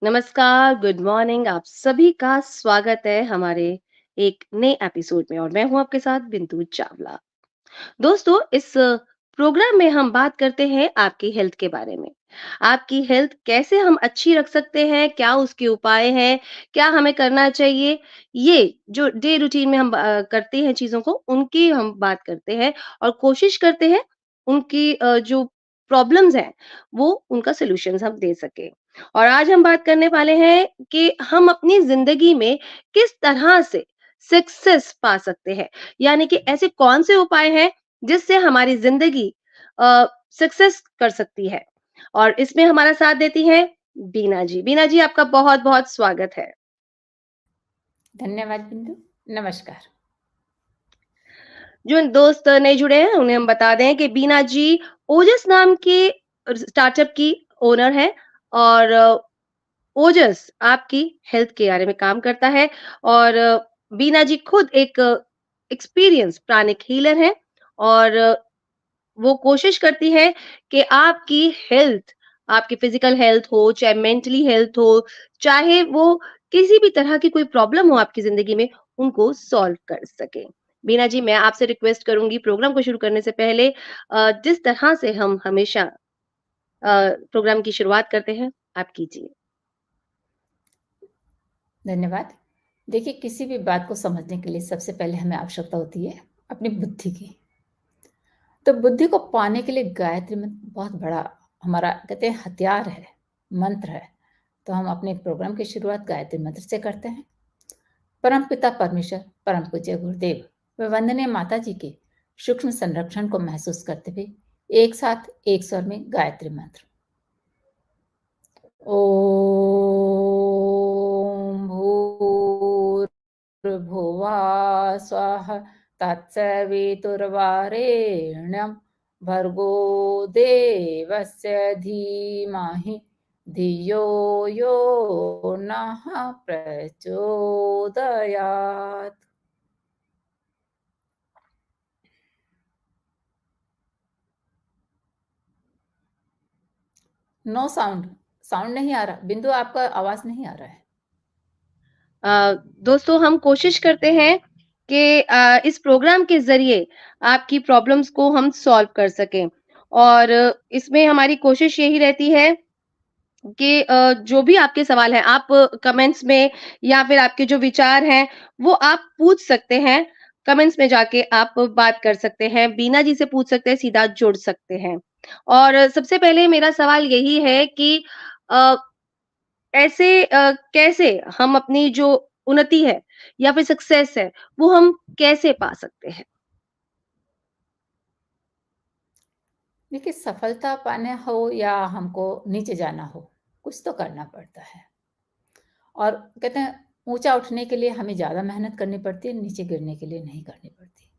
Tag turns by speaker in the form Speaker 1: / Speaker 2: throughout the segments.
Speaker 1: नमस्कार, good morning आप सभी का स्वागत है हमारे एक नए एपिसोड में और मैं हूँ आपके साथ बिंदु चावला। दोस्तों इस प्रोग्राम में हम बात करते हैं आपकी हेल्थ के बारे में। आपकी हेल्थ कैसे हम अच्छी रख सकते हैं, क्या उसके उपाय हैं, क्या हमें करना चाहिए, ये जो डे रूटीन में हम करते हैं चीज़ों को, उनकी हम बात करते हैं और कोशिश करते हैं उनकी जो प्रॉब्लम्स हैं, वो उनका सॉल्यूशंस हम दे सकें। और आज हम बात करने वाले हैं कि हम अपनी ज़िंदगी में किस तरह से सक्सेस पा सकते हैं। यानी कि ऐसे कौन से उपाय हैं जिससे हमारी ज़िंदगी सक्सेस कर सकती है। और इसमें हमारा साथ देती हैं बीना जी। बीना जी आपका बहुत-बहुत स्वागत है।
Speaker 2: धन्यवाद बिंदु। नमस्कार।
Speaker 1: जो दोस्त नए जुड़े हैं उन्हें हम बता दें कि बीना जी ओजस नाम के स्टार्टअप की ओनर है और ओजस आपकी हेल्थ के बारे में काम करता है और बीना जी खुद एक एक्सपीरियंस प्राणिक हीलर हैं और वो कोशिश करती है कि आपकी हेल्थ, आपकी फिजिकल हेल्थ हो, चाहे मेंटली हेल्थ हो, चाहे वो किसी भी तरह की कोई प्रॉब्लम हो आपकी ज़िंदगी में, उनको सॉल्व कर सकें। बीना जी, मैं आपसे रिक्वेस्ट करूँगी प्रोग्राम को शुरू करने से पहले जिस तरह से हम हमेशा प्रोग्राम की शुरुआत करते हैं, आप कीजिए।
Speaker 2: धन्यवाद। देखिए, किसी भी बात को समझने के लिए सबसे पहले हमें आवश्यकता होती है अपनी बुद्धि की। तो बुद्धि को पाने के लिए गायत्री मंत्र बहुत बड़ा हमारा कहते हैं हथियार है, मंत्र है। तो हम अपने प्रोग्राम की शुरुआत गायत्री मंत्र से करते हैं। परम पिता परमेश्वर, परम पूज्य गुरुदेव व वंदनीय माता जी के सूक्ष्म संरक्षण को महसूस करते हुए एक साथ एक स्वर में गायत्री मंत्र। ॐ भूर्भुवः स्वः तत्सवितुर्वरेण्यं भर्गो देवस्य धीमहि धियो यो नः प्रचोदयात्। No sound. साउंड नहीं आ रहा बिंदु, आपका आवाज नहीं आ रहा है।
Speaker 1: दोस्तों हम कोशिश करते हैं कि इस प्रोग्राम के ज़रिए आपकी प्रॉब्लम्स को हम सॉल्व कर सकें और इसमें हमारी कोशिश यही रहती है कि जो भी आपके सवाल हैं आप कमेंट्स में या फिर आपके जो विचार हैं वो आप पूछ सकते हैं। कमेंट्स में जाके आप बात कर सकते हैं, बीना जी से पूछ सकते हैं, सीधा जुड़ सकते हैं। और सबसे पहले मेरा सवाल यही है कि अ, ऐसे कैसे हम अपनी जो उन्नति है या फिर सक्सेस है, वो हम कैसे पा सकते हैं?
Speaker 2: देखिए, सफलता पाना हो या हमको नीचे जाना हो, कुछ तो करना पड़ता है। और कहते हैं ऊँचा उठने के लिए हमें ज़्यादा मेहनत करनी पड़ती है, नीचे गिरने के लिए नहीं करनी पड़ती।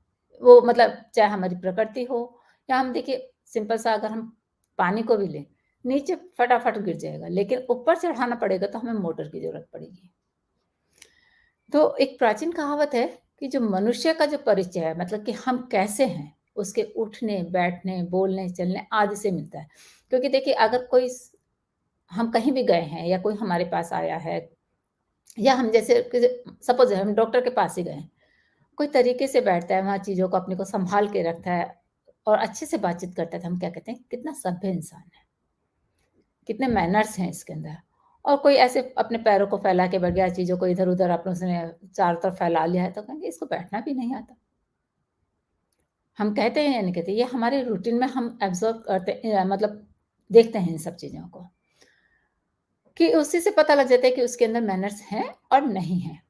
Speaker 2: वो मतलब चाहे हमारी प्रकृति हो या हम देखिए सिंपल सा अगर हम पानी को भी लें, नीचे फटाफट गिर जाएगा, लेकिन ऊपर चढ़ाना पड़ेगा तो हमें मोटर की ज़रूरत पड़ेगी। तो एक प्राचीन कहावत है कि जो मनुष्य का जो परिचय है मतलब कि हम कैसे हैं, उसके उठने, बैठने, बोलने, चलने आदि से मिलता है। क्योंकि देखिए अगर कोई स हम कहीं भी गए हैं या कोई हमारे पास आया है या हम जैसे कि सपोज़ हम डॉक्टर के पास ही गए हैं, कोई तरीके से बैठता है, वहाँ चीज़ों को अपने को सँभाल के रखता है और अच्छे से बातचीत करता है, तो हम क्या कहते हैं, कितना सभ्य इंसान है, कितने मैनर्स हैं इसके अंदर। और कोई ऐसे अपने पैरों को फैला के बैठ गया, चीज़ों को इधर-उधर अपने उसने चारों तरफ फैला लिया है, तो कहेंगे इसको बैठना भी नहीं आता। हम कहते हैं या नहीं कहते, ये हमारे रूटीन में हम एब्ज़ॉर्ब करते मतलब देखते हैं इन सब चीज़ों को, कि उसी से पता लग जाता है कि उसके अंदर मैनर्स हैं और नहीं हैं।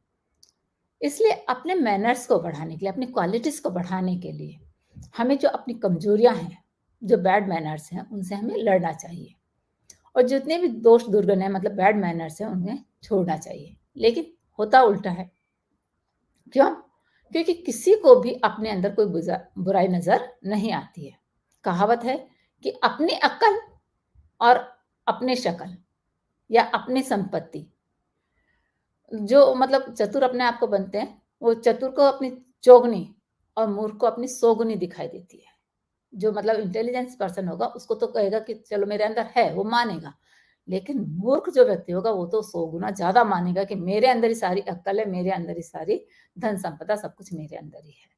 Speaker 2: इसलिए अपने मैनर्स को बढ़ाने के लिए, अपनी क्वालिटीज़ को बढ़ाने के लिए, हमें जो अपनी कमज़ोरियाँ हैं, जो बैड मैनर्स हैं, उनसे हमें लड़ना चाहिए और जितने भी दोष दुर्गुण हैं मतलब बैड मैनर्स हैं, उन्हें छोड़ना चाहिए। लेकिन होता उल्टा है। क्यों? क्योंकि किसी को भी अपने अंदर कोई बुराई नज़र नहीं आती है। कहावत है कि अपनी अक्ल और अपने शकल या अपनी संपत्ति, जो मतलब चतुर अपने आप को बनते हैं, वो चतुर को अपनी चोगनी और मूर्ख को अपनी सोगनी दिखाई देती है। जो मतलब इंटेलिजेंस पर्सन होगा, उसको तो कहेगा कि चलो मेरे अंदर है, वो मानेगा। लेकिन मूर्ख जो व्यक्ति होगा वो तो 100 गुना ज़्यादा मानेगा कि मेरे अंदर ही सारी अक्ल है, मेरे अंदर ही सारी धन संपदा सब कुछ मेरे अंदर ही है।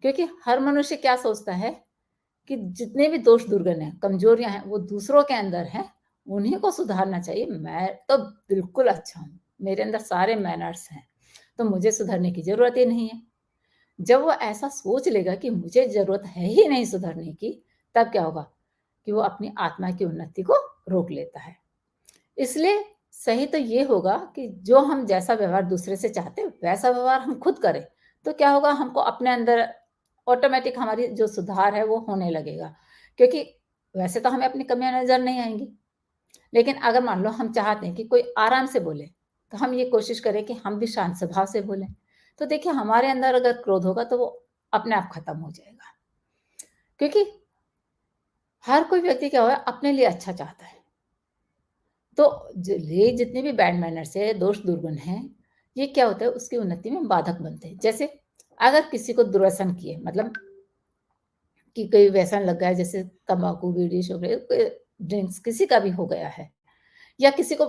Speaker 2: क्योंकि हर मनुष्य क्या सोचता है कि जितने भी दोष दुर्गुण हैं, कमजोरियाँ हैं, वो दूसरों के अंदर हैं, उन्हीं को सुधारना चाहिए। मैं तो बिल्कुल अच्छा हूँ, मेरे अंदर सारे मैनर्स हैं, तो मुझे सुधरने की ज़रूरत ही नहीं है। जब वो ऐसा सोच लेगा कि मुझे ज़रूरत है ही नहीं सुधरने की, तब क्या होगा कि वो अपनी आत्मा की उन्नति को रोक लेता है। इसलिए सही तो ये होगा कि जो हम जैसा व्यवहार दूसरे से चाहते हैं, वैसा व्यवहार हम खुद करें। तो क्या होगा हमको अपने अंदर ऑटोमैटिक हमारी जो सुधार है वो होने लगेगा। क्योंकि वैसे तो हमें अपनी कमियाँ नज़र नहीं आएँगी, लेकिन अगर मान लो हम चाहते हैं कि कोई आराम से बोले, तो हम ये कोशिश करें कि हम भी शांत स्वभाव से बोलें। तो देखिए हमारे अंदर अगर क्रोध होगा तो वो अपने आप खत्म हो जाएगा। क्योंकि हर कोई व्यक्ति क्या हुआ है अपने लिए अच्छा चाहता है। तो ये जितने भी बैड मैनर्स है, दोष दुर्गुण हैं, ये क्या होता है उसकी उन्नति में बाधक बनते हैं। जैसे अगर किसी को दुर्व्यसन किए मतलब कि कोई व्यसन लग गया है जैसे तम्बाकू, बीड़ी, सिगरेट, ड्रिंक्स किसी का भी हो गया है या किसी को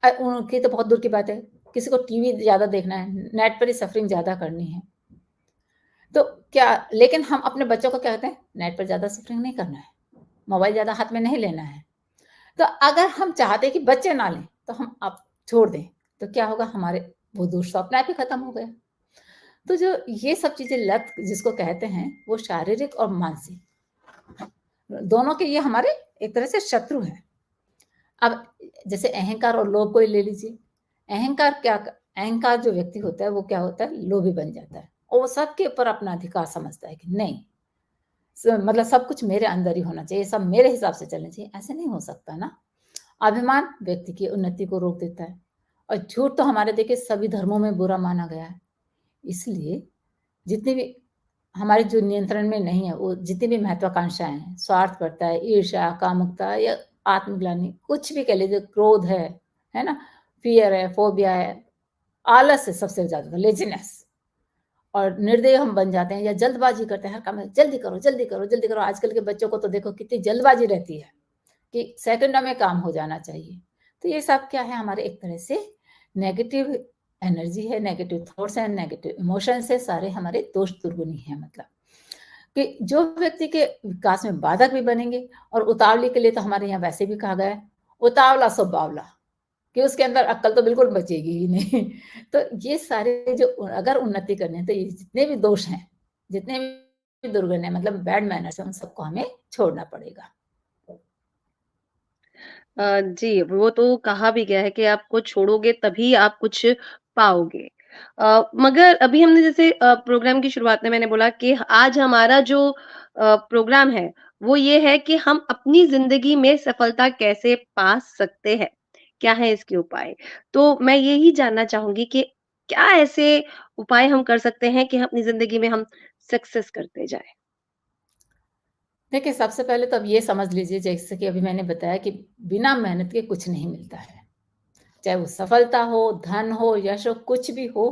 Speaker 2: उनकी तो बहुत दूर की बात है, किसी को टीवी ज़्यादा देखना है, नेट पर ही सफरिंग ज़्यादा करनी है। तो क्या लेकिन हम अपने बच्चों को क्या कहते हैं, नेट पर ज़्यादा सफरिंग नहीं करना है, मोबाइल ज़्यादा हाथ में नहीं लेना है। तो अगर हम चाहते हैं कि बच्चे ना लें, तो हम अब छोड़ दें, तो क्या होगा हमारे वो दोष तो अपने आप ही खत्म हो गया। तो जो ये सब चीज़ें लत जिसको कहते हैं, वो शारीरिक और मानसिक दोनों के ये हमारे एक तरह से शत्रु हैं। अब जैसे अहंकार और लोभ को ही ले लीजिए। अहंकार जो व्यक्ति होता है, वो क्या होता है, लोभी बन जाता है और वो सबके ऊपर अपना अधिकार समझता है कि नहीं मतलब सब कुछ मेरे अंदर ही होना चाहिए, सब मेरे हिसाब से चलना चाहिए, ऐसे नहीं हो सकता ना। अभिमान व्यक्ति की उन्नति को रोक देता है और झूठ तो हमारे देखिए सभी धर्मों में बुरा माना गया है। इसलिए जितनी भी हमारे जो नियंत्रण में नहीं है, वो जितनी भी महत्वाकांक्षाएँ हैं, स्वार्थपरता है, ईर्ष्या, कामुकता या आत्मग्लानि, कुछ भी कह लीजिए, क्रोध है ना? फ़ियर है, फ़ोबिया है, आलस है सबसे ज़्यादा, लेज़ीनेस और निर्दयी हम बन जाते हैं या जल्दबाज़ी करते हैं, हर काम में जल्दी करो, जल्दी करो, जल्दी करो। आजकल के बच्चों को तो देखो कितनी जल्दबाज़ी रहती है कि सेकंडों में काम हो जाना चाहिए। तो ये सब क्या है हमारे एक तरह से नेगेटिव एनर्जी है, नेगेटिव थॉट्स हैं, नेगेटिव इमोशंस है, सारे हमारे दोष दुर्गुण ही हैं मतलब। कि जो व्यक्ति के विकास में बाधक भी बनेंगे और उतावली के लिए तो हमारे यहाँ वैसे भी कहा गया है, उतावला सो बावला, कि उसके अंदर अक्ल तो बिल्कुल बचेगी ही नहीं। तो ये सारे जो अगर उन्नति करनी है तो ये जितने भी दोष हैं, जितने भी दुर्गुण हैं मतलब बैड मैनर्स हैं, उन सबको हमें छोड़ना पड़ेगा।
Speaker 1: जी, वो तो कहा भी गया है कि आपको छोड़ोगे तभी आप कुछ पाओगे। मगर अभी हमने जैसे प्रोग्राम की शुरुआत में मैंने बोला कि आज हमारा जो प्रोग्राम है, वो ये है कि हम अपनी ज़िंदगी में सफलता कैसे पा सकते हैं? क्या है इसके उपाय? तो मैं यही जानना चाहूँगी कि क्या ऐसे उपाय हम कर सकते हैं कि अपनी ज़िंदगी में हम सक्सेस करते जाएँ?
Speaker 2: देखिए, सबसे पहले तो अब ये समझ लीजिए जैसे कि अभी मैंने बताया कि बिना मेहनत के कुछ नहीं मिलता है। चाहे वो सफलता हो, धन हो, यश हो, कुछ भी हो,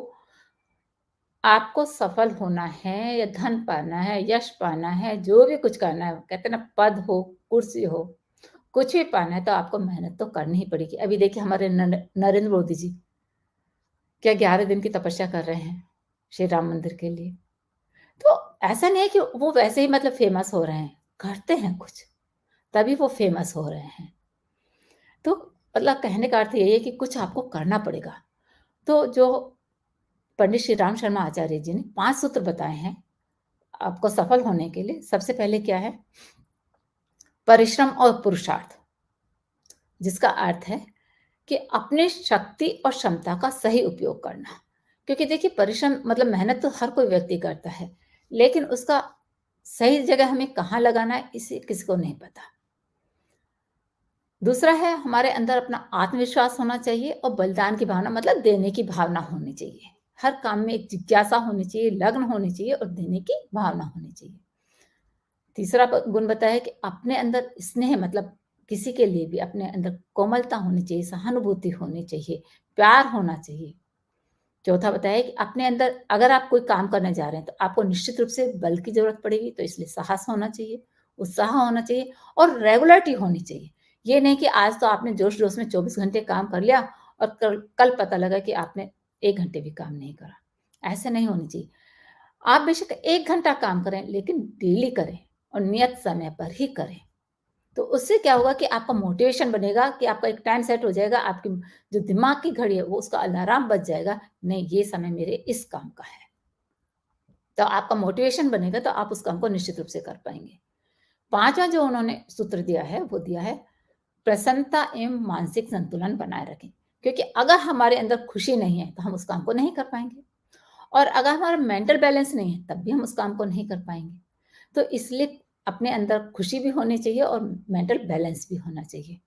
Speaker 2: आपको सफल होना है या धन पाना है, यश पाना है, जो भी कुछ करना है, कहते हैं ना पद हो, कुर्सी हो, कुछ भी पाना है तो आपको मेहनत तो करनी ही पड़ेगी। अभी देखिए हमारे नरेंद्र मोदी जी क्या 11 दिन की तपस्या कर रहे हैं, श्री राम मंदिर के लिए। तो ऐसा नहीं है कि वो वैसे ही मतलब फेमस हो रहे हैं, करते हैं कुछ, तभी वो फेमस हो रहे हैं। तो मतलब कहने का अर्थ यही है कि कुछ आपको करना पड़ेगा। तो जो पंडित श्री राम शर्मा आचार्य जी ने 5 सूत्र बताए हैं, आपको सफल होने के लिए। सबसे पहले क्या है? परिश्रम और पुरुषार्थ, जिसका अर्थ है कि अपने शक्ति और क्षमता का सही उपयोग करना। क्योंकि देखिए परिश्रम मतलब मेहनत तो हर कोई व्यक्ति करता है, लेकिन उसका सही जगह हमें कहाँ लगाना है, इसे किसी को नहीं पता। दूसरा है हमारे अंदर अपना आत्मविश्वास होना चाहिए और बलिदान की भावना मतलब देने की भावना होनी चाहिए। हर काम में एक जिज्ञासा होनी चाहिए, लगन होनी चाहिए और देने की भावना होनी चाहिए। तीसरा गुण बताया कि अपने अंदर स्नेह मतलब किसी के लिए भी अपने अंदर कोमलता होनी चाहिए, सहानुभूति होनी चाहिए, प्यार होना चाहिए। चौथा बताया कि अपने अंदर अगर आप कोई काम करने जा रहे हैं तो आपको निश्चित रूप से बल की जरूरत पड़ेगी, तो इसलिए साहस होना चाहिए, उत्साह होना चाहिए और रेगुलरिटी होनी चाहिए। ये नहीं कि आज तो आपने जोश-जोश में 24 घंटे काम कर लिया और कल कल पता लगा कि आपने 1 घंटे भी काम नहीं करा। ऐसा नहीं होना चाहिए। आप बेशक 1 घंटा काम करें, लेकिन डेली करें और नियत समय पर ही करें। तो उससे क्या होगा कि आपका मोटिवेशन बनेगा कि आपका एक टाइम सेट हो जाएगा, आपकी जो दिमाग की घड़ी है, वो उसका अलार्म बज जाएगा, नहीं ये समय मेरे इस काम का है। तो आपका मोटिवेशन बनेगा तो आप उस काम को निश्चित रूप से कर पाएँगे। 5वां जो उन्होंने सूत्र दिया है, वो दिया है प्रसन्नता एवं मानसिक संतुलन बनाए रखें। क्योंकि अगर हमारे अंदर खुशी नहीं है, तो हम उस काम को नहीं कर पाएँगे और अगर हमारा मेंटल बैलेंस नहीं है, तब भी हम उस काम को नहीं कर पाएँगे। तो इसलिए अपने अंदर खुशी भी होनी चाहिए और मेंटल बैलेंस भी होना चाहिए।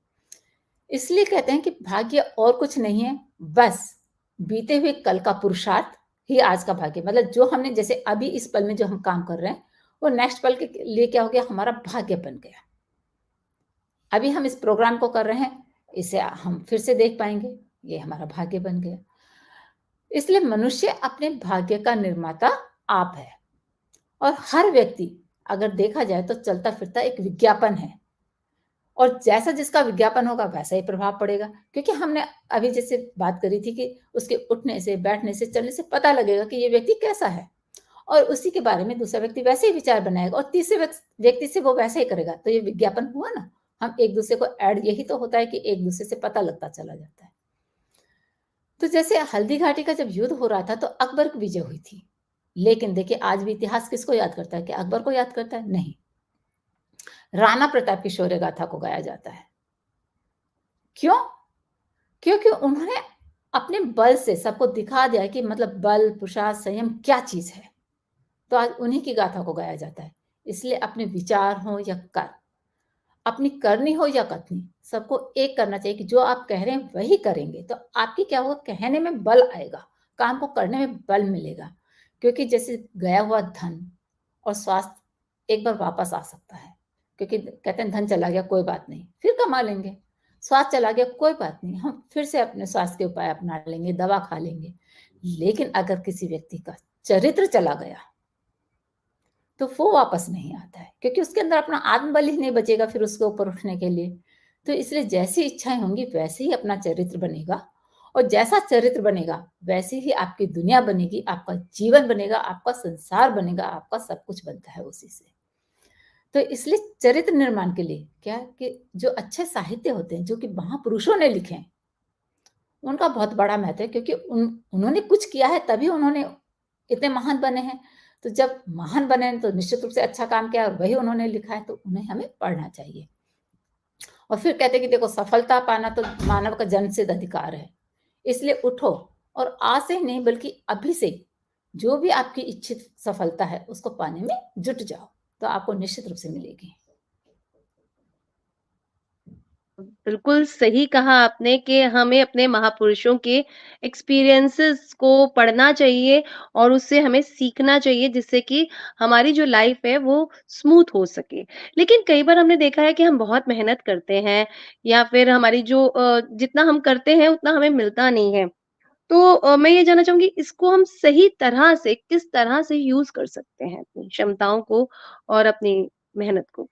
Speaker 2: इसलिए कहते हैं कि भाग्य और कुछ नहीं है, बस बीते हुए कल का पुरुषार्थ ही आज का भाग्य। मतलब जो हमने जैसे अभी इस पल में जो हम काम कर रहे हैं, वो नेक्स्ट पल के लिए क्या हो गया, हमारा भाग्य बन गया। अभी हम इस प्रोग्राम को कर रहे हैं, इसे हम फिर से देख पाएँगे, ये हमारा भाग्य बन गया। इसलिए मनुष्य अपने भाग्य का निर्माता आप है और हर व्यक्ति अगर देखा जाए तो चलता-फिरता एक विज्ञापन है और जैसा जिसका विज्ञापन होगा वैसा ही प्रभाव पड़ेगा। क्योंकि हमने अभी जैसे बात करी थी कि उसके उठने से, बैठने से, चलने से पता लगेगा कि ये व्यक्ति कैसा है और उसी के बारे में दूसरा व्यक्ति वैसे ही विचार बनाएगा और तीसरे व्यक्ति से वो वैसा ही करेगा। तो ये विज्ञापन हुआ ना, हम एक-दूसरे को ऐड यही तो होता है कि एक-दूसरे से पता लगता चला जाता है। तो जैसे हल्दी घाटी का जब युद्ध हो रहा था तो अकबर की विजय हुई थी। लेकिन देखिए आज भी इतिहास किसको याद करता है? क्या अकबर को याद करता है? नहीं। राणा प्रताप की शौर्य गाथा को गाया जाता है। क्यों? क्योंकि उन्होंने अपने बल से सबको दिखा दिया कि मतलब बल, पुरुषार्थ, संयम क्या चीज़ है। तो आज उन्हीं की गाथा को गाया जाता है। इसलिए अपने विचार हों या कर्म, अपनी करनी हो या कथनी, सबको एक करना चाहिए कि जो आप कह रहे हैं वही करेंगे, तो आपकी क्या होगा, कहने में बल आएगा, काम को करने में बल मिलेगा। क्योंकि जैसे गया हुआ धन और स्वास्थ्य एक बार वापस आ सकता है, क्योंकि कहते हैं धन चला गया कोई बात नहीं, फिर कमा लेंगे। स्वास्थ्य चला गया कोई बात नहीं, हम फिर से अपने स्वास्थ्य के उपाय अपना लेंगे, दवा खा लेंगे। लेकिन अगर किसी व्यक्ति का चरित्र चला गया, तो वो वापस नहीं आता है क्योंकि उसके अंदर अपना आत्मबल ही नहीं बचेगा फिर उसके ऊपर उठने के लिए। तो इसलिए जैसी इच्छाएँ होंगी वैसे ही अपना चरित्र बनेगा और जैसा चरित्र बनेगा वैसे ही आपकी दुनिया बनेगी, आपका जीवन बनेगा, आपका संसार बनेगा, आपका सब कुछ बनता है उसी से। तो इसलिए चरित्र निर्माण के लिए क्या है कि जो अच्छे साहित्य होते हैं, जो कि महापुरुषों ने लिखे हैं, उनका बहुत बड़ा महत्व है क्योंकि उन्होंने कुछ किया है तभी उन्होंने इतने महान बने हैं। तो जब महान बने हैं तो निश्चित रूप से अच्छा काम किया और वही उन्होंने लिखा है तो उन्हें हमें पढ़ना चाहिए। और फिर कहते हैं कि देखो सफलता पाना तो मानव का जन्मसिद्ध अधिकार है। इसलिए उठो और आज से ही नहीं बल्कि अभी से जो भी आपकी इच्छित सफलता है उसको पाने में जुट जाओ, तो आपको निश्चित रूप से मिलेगी।
Speaker 1: बिल्कुल सही कहा आपने कि हमें अपने महापुरुषों के एक्सपीरियंसेस को पढ़ना चाहिए और उससे हमें सीखना चाहिए जिससे कि हमारी जो लाइफ है वो स्मूथ हो सके। लेकिन कई बार हमने देखा है कि हम बहुत मेहनत करते हैं या फिर हमारी जो जितना हम करते हैं उतना हमें मिलता नहीं है। तो मैं ये जानना चाहूँगी इसको हम सही तरह से किस तरह से यूज़ कर सकते हैं अपनी क्षमताओं को और अपनी मेहनत को?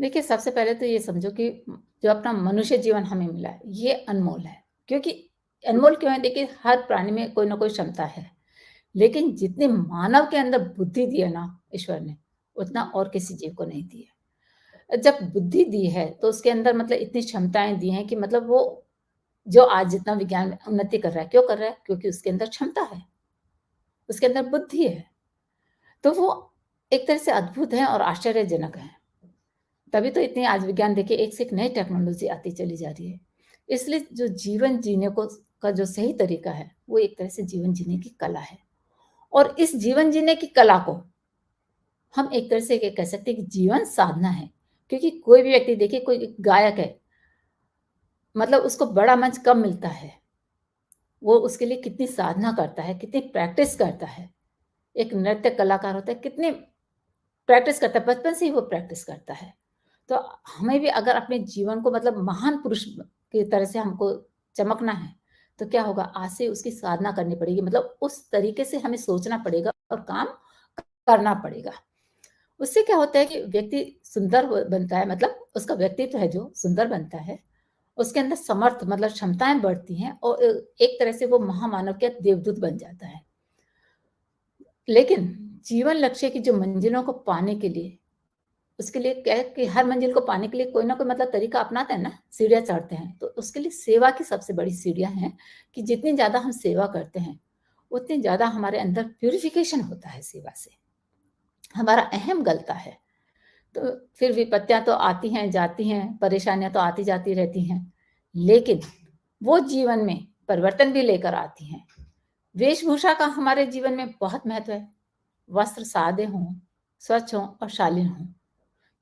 Speaker 2: देखिए, सबसे पहले तो ये समझो कि जो अपना मनुष्य जीवन हमें मिला है, ये अनमोल है। क्योंकि अनमोल क्यों है? देखिए, हर प्राणी में कोई न कोई क्षमता है। लेकिन जितनी मानव के अंदर बुद्धि दी है ना ईश्वर ने, उतना और किसी जीव को नहीं दी है। जब बुद्धि दी है, तो उसके अंदर मतलब इतनी क्षमताएँ दी हैं कि मतलब वो जो आज जितना विज्ञान में उन्नति कर रहा है, क्यों कर रहा है? क्योंकि उसके अंदर क्षमता है, उसके अंदर बुद्धि है। तो वो एक तरह से अद्भुत है और आश्चर्यजनक है। तभी तो इतनी आज विज्ञान देखिए एक से एक नई टेक्नोलॉज़ी आती चली जा रही है। इसलिए जो जीवन जीने को का जो सही तरीका है, वो एक तरह से जीवन जीने की कला है। और इस जीवन जीने की कला को हम एक तरह से ये कह सकते हैं कि जीवन साधना है। क्योंकि कोई भी व्यक्ति देखिए कोई गायक है, मतलब उसको बड़ा मंच कब मिलता है? वो उसके लिए कितनी साधना करता है, कितनी प्रैक्टिस करता है। एक नृत्य कलाकार होता है, कितनी प्रैक्टिस करता है, बचपन से ही वो प्रैक्टिस करता है। तो हमें भी अगर अपने जीवन को मतलब महान पुरुष की तरह से हमको चमकना है, तो क्या होगा आज से उसकी साधना करनी पड़ेगी मतलब उस तरीके से हमें सोचना पड़ेगा और काम करना पड़ेगा। उससे क्या होता है कि व्यक्ति सुंदर बनता है, मतलब उसका व्यक्तित्व है जो सुंदर बनता है, उसके अंदर समर्थ मतलब क्षमताएं बढ़ती हैं और एक तरह से वो महामानव के देवदूत बन जाता है। लेकिन जीवन लक्ष्य की जो मंजिलों को पाने के लिए, उसके लिए क्या है कि हर मंजिल को पाने के लिए कोई ना कोई मतलब तरीका अपनाते हैं ना, सीढ़ियाँ चढ़ते हैं। तो उसके लिए सेवा की सबसे बड़ी सीढ़ियाँ हैं कि जितनी ज़्यादा हम सेवा करते हैं, उतनी ज़्यादा हमारे अंदर प्यूरिफ़िकेशन होता है सेवा से। हमारा अहम गलता है। तो फिर विपत्तियाँ तो आती हैं, जाती हैं, परेशानियाँ तो आती-जाती रहती हैं, लेकिन वो जीवन में परिवर्तन भी लेकर आती हैं। वेशभूषा का हमारे जीवन में बहुत महत्व है। वस्त्र सादे हों, स्वच्छ हों और शालीन हों।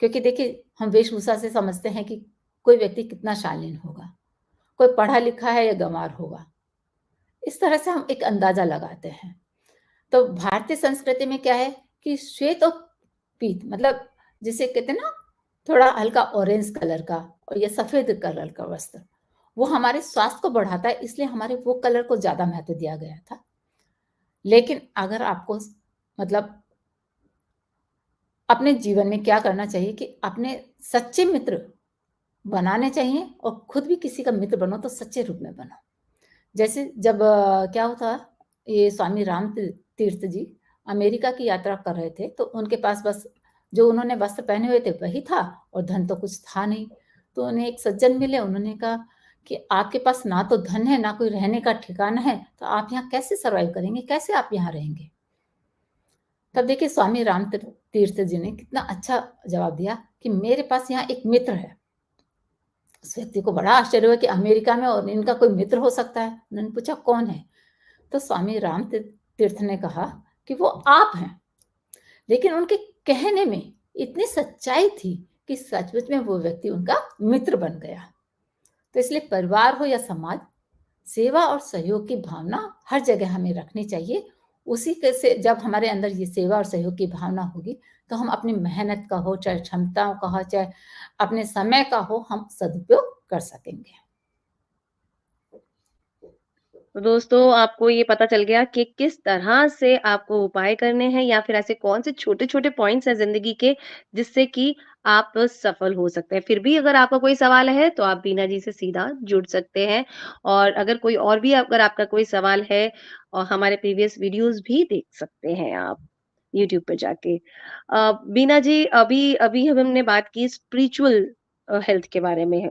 Speaker 2: क्योंकि देखिए, हम वेशभूषा से समझते हैं कि कोई व्यक्ति कितना शालीन होगा, कोई पढ़ा-लिखा है या गँवार होगा। इस तरह से हम एक अंदाज़ा लगाते हैं। तो भारतीय संस्कृति में क्या है कि श्वेत और पीत मतलब जिसे कहते हैं ना, थोड़ा हल्का ऑरेंज कलर का और या सफ़ेद कलर का वस्त्र, वो हमारे स्वास्थ्य को बढ़ाता है, इसलिए हमारे वो कलर को ज़्यादा महत्व दिया गया था। लेकिन अगर आपको मतलब अपने जीवन में क्या करना चाहिए कि अपने सच्चे मित्र बनाने चाहिए और खुद भी किसी का मित्र बनो तो सच्चे रूप में बनो। जैसे जब क्या होता, ये स्वामी राम तीर्थ जी अमेरिका की यात्रा कर रहे थे, तो उनके पास बस जो उन्होंने वस्त्र पहने हुए थे वही था और धन तो कुछ था नहीं। तो उन्हें एक सज्जन मिले, उन्होंने कहा कि आपके पास ना तो धन है, ना कोई रहने का ठिकाना है, तो आप यहाँ कैसे सर्वाइव करेंगे? कैसे आप यहाँ रहेंगे? तब देखिए स्वामी राम तीर्थ जी ने कितना अच्छा जवाब दिया कि मेरे पास यहाँ एक मित्र है। उस व्यक्ति को बड़ा आश्चर्य हुआ कि अमेरिका में और इनका कोई मित्र हो सकता है। उन्होंने पूछा कौन है? तो स्वामी राम तीर्थ ने कहा कि वो आप हैं। लेकिन उनके कहने में इतनी सच्चाई थी कि सचमुच में वो व्यक्ति उनका मित्र बन गया। तो इसलिए परिवार हो या समाज, सेवा और सहयोग की भावना हर जगह हमें रखनी चाहिए। उसी के से जब हमारे अंदर ये सेवा और सहयोग की भावना होगी, तो हम अपनी मेहनत का हो, चाहे क्षमताओं का हो, चाहे अपने समय का हो, हम सदुपयोग कर सकेंगे।
Speaker 1: तो दोस्तों आपको ये पता चल गया कि किस तरह से आपको उपाय करने हैं या फिर ऐसे कौन से छोटे-छोटे पॉइंट्स हैं ज़िंदगी के जिससे कि आप सफल हो सकते हैं। फिर भी अगर आपका कोई सवाल है तो आप बीना जी से सीधा जुड़ सकते हैं और अगर कोई और भी अगर आपका कोई सवाल है और हमारे प्रीवियस वीडियोज़ भी देख सकते हैं आप यूट्यूब पे जाके। बीना जी अभी अभी हमने बात की स्पिरिचुअल हेल्थ के बारे में।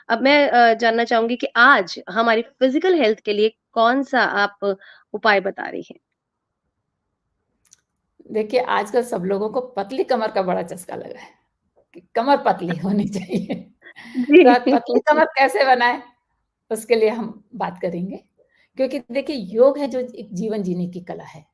Speaker 1: अब मैं जानना चाहूँगी कि आज हमारी फिज़िकल हेल्थ के लिए कौन-सा आप उपाय बता रही हैं?
Speaker 2: देखिए, आजकल सब लोगों को पतली कमर का बड़ा चस्का लगा है कि कमर पतली होनी चाहिए। तो
Speaker 1: जी।
Speaker 2: आज पतली कमर कैसे बनाएँ? उसके लिए हम बात करेंगे। क्योंकि देखिए, योग है जो एक जीवन जीने की कला है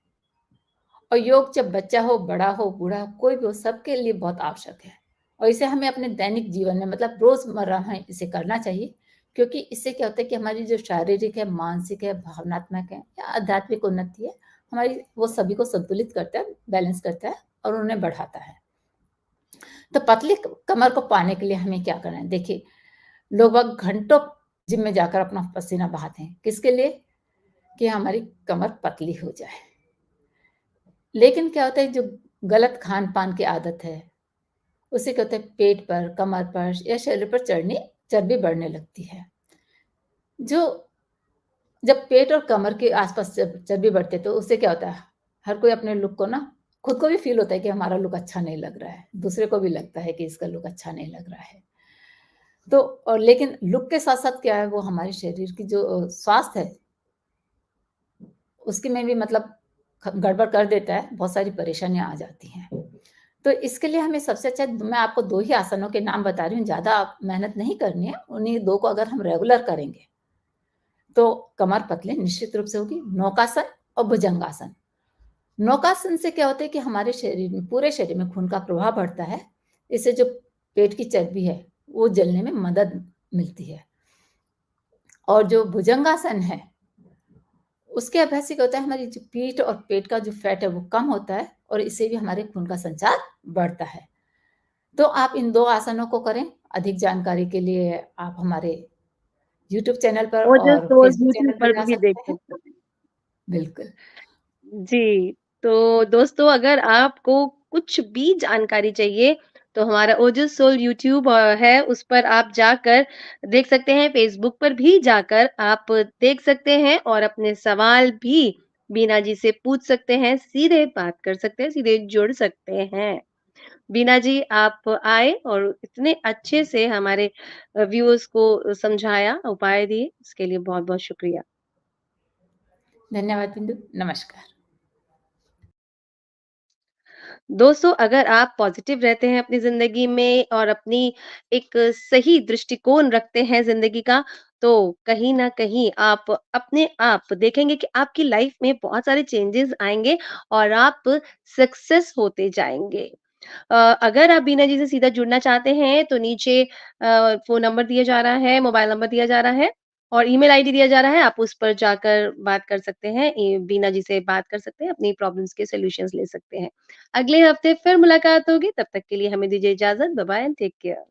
Speaker 2: और योग जब बच्चा हो, बड़ा हो, बूढ़ा हो, कोई भी हो, सबके लिए बहुत आवश्यक है और इसे हमें अपने दैनिक जीवन में मतलब रोज़मर्रा में इसे करना चाहिए। क्योंकि इससे क्या होता है कि हमारी जो शारीरिक है, मानसिक है, भावनात्मक है या आध्यात्मिक उन्नति है, हमारी वो सभी को संतुलित करता है, बैलेंस करता है और उन्हें बढ़ाता है। तो पतली कमर को पाने के लिए हमें क्या करना है? देखिए, लोग बाग घंटों जिम में जाकर अपना पसीना बहाते हैं। किसके लिए? कि हमारी कमर पतली हो जाए। लेकिन क्या होता है, जो गलत खान-पान की आदत है, उससे क्या होता है पेट पर, कमर पर या शरीर पर चर्बी बढ़ने लगती है। जो जब पेट और कमर के आस-पास चर्बी बढ़ती है, तो उससे क्या होता है, हर कोई अपने लुक को ना खुद को भी फ़ील होता है कि हमारा लुक अच्छा नहीं लग रहा है। दूसरे को भी लगता है कि इसका लुक अच्छा नहीं लग रहा है। तो और लेकिन लुक के साथ-साथ क्या है, वो हमारे शरीर की जो स्वास्थ्य है, उसकी में भी मतलब गड़बड़ कर देता है, बहुत सारी परेशानियाँ आ जाती हैं। तो इसके लिए हमें सबसे अच्छा, मैं आपको 2 ही आसनों के नाम बता रही हूँ, ज़्यादा आप मेहनत नहीं करनी है। उन्हीं 2 को अगर हम रेगुलर करेंगे, तो कमर पतली निश्चित रूप से होगी। नौकासन और भुजंगासन। नौकासन से क्या होता है कि हमारे शरीर में, पूरे शरीर में खून का प्रवाह बढ़ता है। इससे जो पेट की चर्बी है, वो जलने में मदद मिलती है। और जो भुजंगासन है, उसके अभ्यास से क्या होता है, हमारी जो पीठ और पेट का जो फैट है वो कम होता है और इससे भी हमारे खून का संचार बढ़ता है। तो आप इन 2 आसनों को करें। अधिक जानकारी के लिए आप हमारे यूट्यूब चैनल पर
Speaker 1: ओजस
Speaker 2: और
Speaker 1: रोज़
Speaker 2: फेसबुक
Speaker 1: यूट्यूब
Speaker 2: चैनल पर
Speaker 1: पर
Speaker 2: जा
Speaker 1: भी देख
Speaker 2: सकते हैं।
Speaker 1: सकते हैं।
Speaker 2: बिल्कुल।
Speaker 1: जी, तो दोस्तों अगर आपको कुछ भी जानकारी चाहिए, तो हमारा ओजस सोल यूट्यूब है, उस पर आप जाकर देख सकते हैं, फ़ेसबुक पर भी जाकर आप देख सकते हैं और अपने सवाल भी बीना जी से पूछ सकते हैं, सीधे बात कर सकते हैं, सीधे जुड़ सकते हैं। बीना जी आप आए और इतने अच्छे से हमारे व्यूअर्स को समझाया, उपाय दिए, उसके लिए बहुत-बहुत शुक्रिया।
Speaker 2: धन्यवाद बिंदु, नमस्कार।
Speaker 1: दोस्तों, अगर आप पॉज़िटिव रहते हैं अपनी ज़िंदगी में और अपनी एक सही दृष्टिकोण रखते हैं ज़िंदगी का, तो कहीं न कहीं आप अपने आप देखेंगे कि आपकी लाइफ़ में बहुत सारे चेंजेज़ आएँगे और आप सक्सेस होते जाएँगे। अगर आप बीना जी से सीधा जुड़ना चाहते हैं तो नीचे फ़ोन नंबर दिया जा रहा है, मोबाइल नंबर दिया जा रहा है और ईमेल आईडी दिया जा रहा है, आप उस पर जाकर बात कर सकते हैं। बीना जी से बात कर सकते हैं, अपनी प्रॉब्लम्स के सॉल्यूशंस ले सकते हैं। अगले हफ्ते फिर मुलाकात होगी, तब तक के लिए हमें दीजिए इजाज़त। Bye bye and take care.